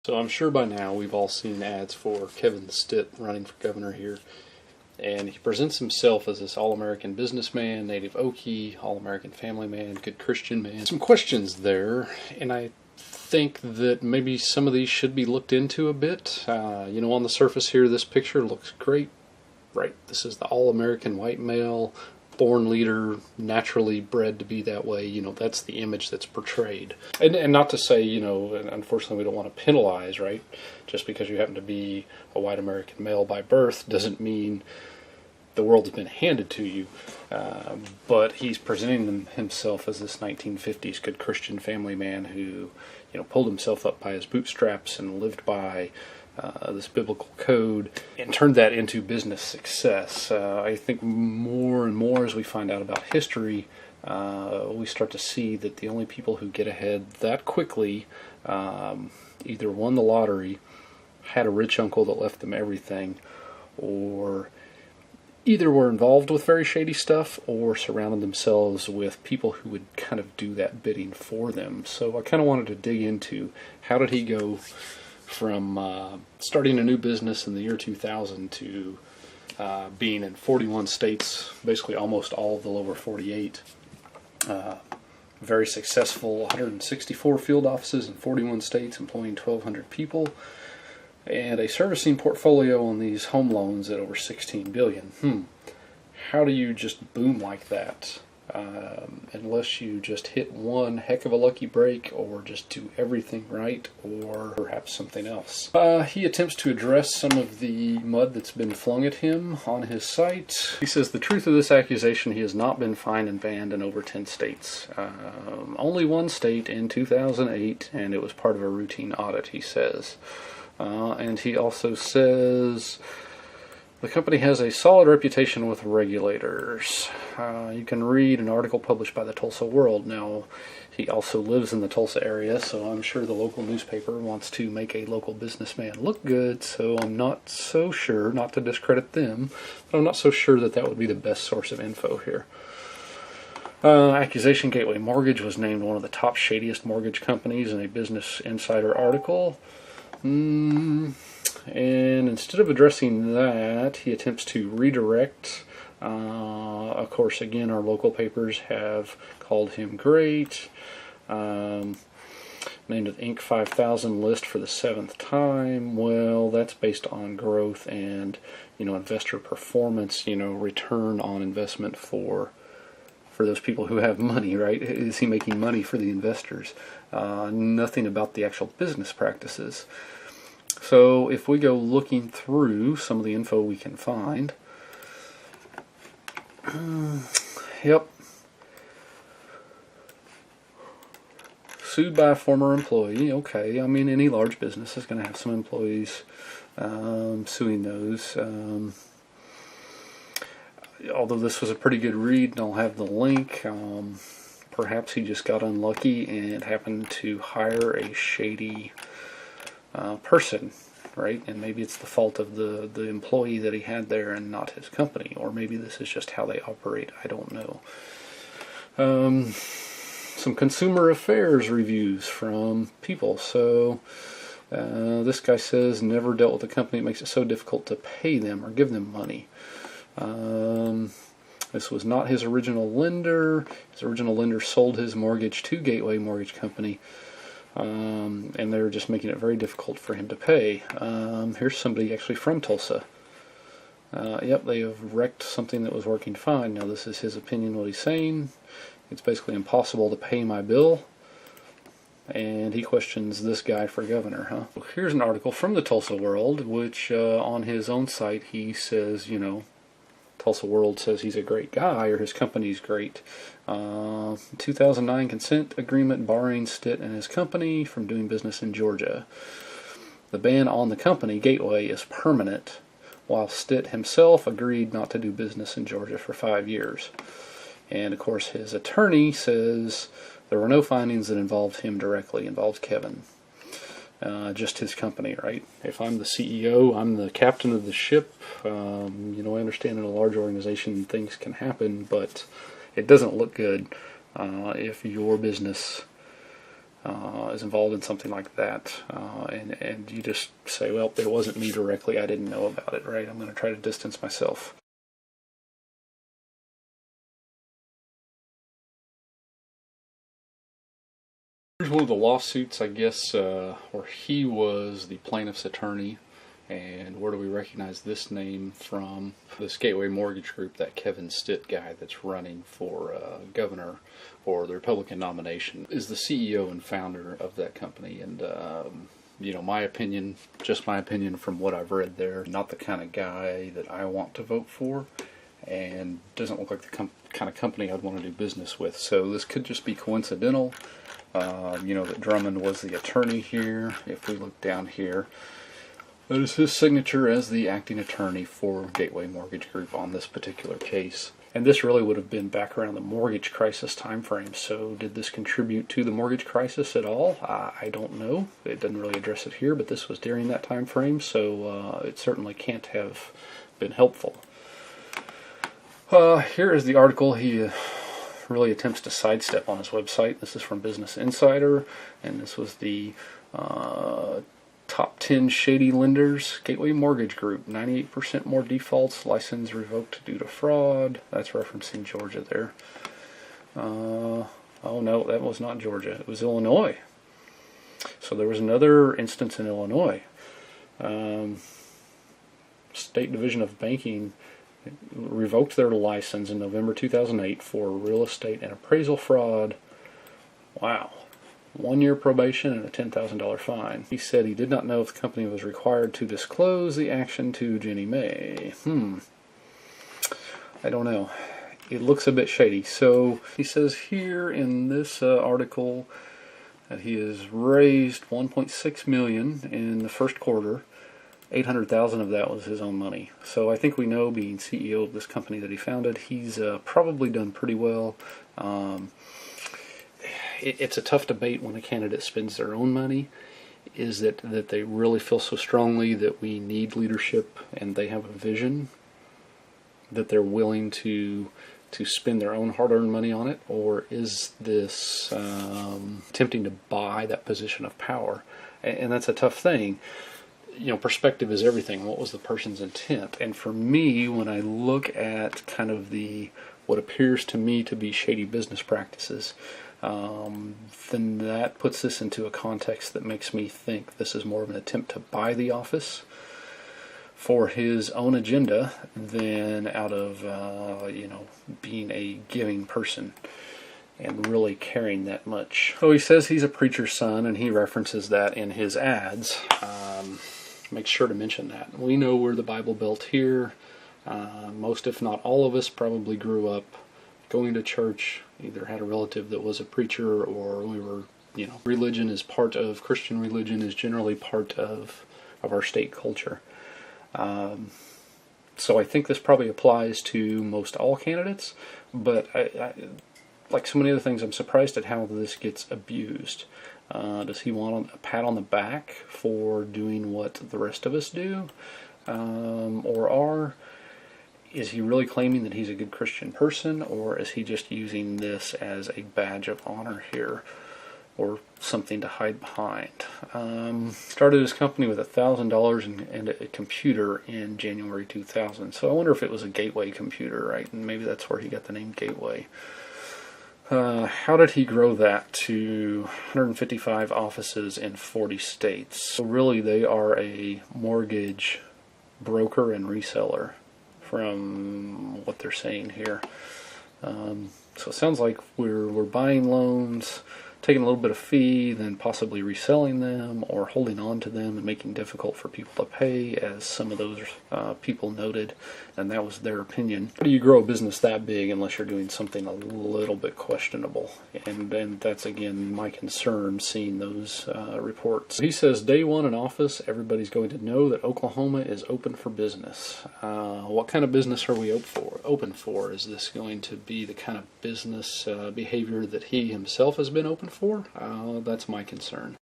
So I'm sure by now we've all seen ads for Kevin Stitt running for governor here. And he presents himself as this all-American businessman, native Okie, all-American family man, good Christian man. Some questions there, and I think that maybe some of these should be looked into a bit. On the surface here, this picture looks great, right? This is the all-American white male, born leader, naturally bred to be that way. That's the image that's portrayed. And not to say, unfortunately we don't want to penalize, right? Just because you happen to be a white American male by birth doesn't mean the world's been handed to you. But he's presenting himself as this 1950s good Christian family man who, pulled himself up by his bootstraps and lived by this biblical code and turned that into business success. I think more and more as we find out about history, we start to see that the only people who get ahead that quickly either won the lottery, had a rich uncle that left them everything, or either were involved with very shady stuff or surrounded themselves with people who would kind of do that bidding for them. So I kind of wanted to dig into how did he go from starting a new business in the year 2000 to being in 41 states, basically almost all of the lower 48. Very successful, 164 field offices in 41 states, employing 1,200 people, and a servicing portfolio on these home loans at over $16 billion. How do you just boom like that? Unless you just hit one heck of a lucky break, or just do everything right, or perhaps something else. He attempts to address some of the mud that's been flung at him on his site. He says the truth of this accusation: he has not been fined and banned in over 10 states. Only one state in 2008, and it was part of a routine audit, he says. And he also says the company has a solid reputation with regulators. You can read an article published by the Tulsa World. Now, he also lives in the Tulsa area, so I'm sure the local newspaper wants to make a local businessman look good, so I'm not so sure, not to discredit them, but I'm not so sure that that would be the best source of info here. Accusation Gateway Mortgage was named one of the top shadiest mortgage companies in a Business Insider article. And instead of addressing that, he attempts to redirect. Of course, again, our local papers have called him great. Named an Inc. 5000 list for the 7th time. Well, that's based on growth and, investor performance, return on investment for those people who have money, right? Is he making money for the investors? Nothing about the actual business practices. So if we go looking through some of the info we can find, yep, sued by a former employee. Okay, I mean, any large business is going to have some employees suing those. Although this was a pretty good read, and I'll have the link. Perhaps he just got unlucky and happened to hire a shady person, right? And maybe it's the fault of the employee that he had there and not his company, or maybe this is just how they operate. I don't know. Some consumer affairs reviews from people. So this guy says never dealt with a company that makes it so difficult to pay them or give them money. This was not his original lender. His original lender sold his mortgage to Gateway Mortgage Company, and they're just making it very difficult for him to pay. Here's somebody actually from Tulsa. Yep, they have wrecked something that was working fine. Now this is his opinion, what he's saying. It's basically impossible to pay my bill. And he questions this guy for governor, huh? Here's an article from the Tulsa World, which on his own site he says, Tulsa World says he's a great guy, or his company's great. 2009 consent agreement barring Stitt and his company from doing business in Georgia. The ban on the company, Gateway, is permanent, while Stitt himself agreed not to do business in Georgia for 5 years. And of course his attorney says there were no findings that involved him directly, involved Kevin. Just his company, right? If I'm the CEO, I'm the captain of the ship. I understand in a large organization things can happen, but it doesn't look good if your business is involved in something like that, and you just say, well, it wasn't me directly, I didn't know about it, right? I'm going to try to distance myself. Here's one of the lawsuits, I guess, where he was the plaintiff's attorney. And where do we recognize this name from? This Gateway Mortgage Group, that Kevin Stitt guy that's running for governor for the Republican nomination, is the CEO and founder of that company. And, you know, my opinion, just my opinion from what I've read there, not the kind of guy that I want to vote for, and doesn't look like the kind of company I'd want to do business with. So this could just be coincidental. You know, that Drummond was the attorney here. If we look down here, that is his signature as the acting attorney for Gateway Mortgage Group on this particular case. And this really would have been back around the mortgage crisis time frame. So did this contribute to the mortgage crisis at all? I don't know. It doesn't really address it here, but this was during that time frame, so it certainly can't have been helpful. Here is the article he really attempts to sidestep on his website. This is from Business Insider, and this was the top 10 shady lenders. Gateway Mortgage Group, 98% more defaults, license revoked due to fraud. That's referencing Georgia there. Oh no, that was not Georgia. It was Illinois. So there was another instance in Illinois. State Division of Banking revoked their license in November 2008 for real estate and appraisal fraud. Wow. 1 year probation and a $10,000 fine. He said he did not know if the company was required to disclose the action to Ginnie Mae. I don't know. It looks a bit shady. So he says here in this article that he has raised $1.6 million in the first quarter. $800,000 of that was his own money. So I think we know, being CEO of this company that he founded, he's probably done pretty well. It's a tough debate when a candidate spends their own money. Is that they really feel so strongly that we need leadership and they have a vision that they're willing to spend their own hard-earned money on it, or is this attempting to buy that position of power? And that's a tough thing. You know, perspective is everything. What was the person's intent? And for me, when I look at kind of what appears to me to be shady business practices, then that puts this into a context that makes me think this is more of an attempt to buy the office for his own agenda than out of, being a giving person and really caring that much. So he says he's a preacher's son, and he references that in his ads. Make sure to mention that. We know we're the Bible Belt here. Most, if not all of us, probably grew up going to church, either had a relative that was a preacher, or we were, religion is part of, Christian religion is generally part of our state culture. So I think this probably applies to most all candidates, but I, like so many other things, I'm surprised at how this gets abused. Does he want a pat on the back for doing what the rest of us do? Is he really claiming that he's a good Christian person, or is he just using this as a badge of honor here, or something to hide behind? Started his company with $1,000 and a computer in January 2000, so I wonder if it was a Gateway computer, right? And maybe that's where he got the name Gateway. How did he grow that to 155 offices in 40 states? So really, they are a mortgage broker and reseller, from what they're saying here. So it sounds like we're buying loans, taking a little bit of fee, then possibly reselling them or holding on to them and making it difficult for people to pay, as some of those people noted, and that was their opinion. How do you grow a business that big unless you're doing something a little bit questionable? And that's, again, my concern seeing those reports. He says, day one in office, everybody's going to know that Oklahoma is open for business. What kind of business are we open for? Is this going to be the kind of business behavior that he himself has been open for? That's my concern.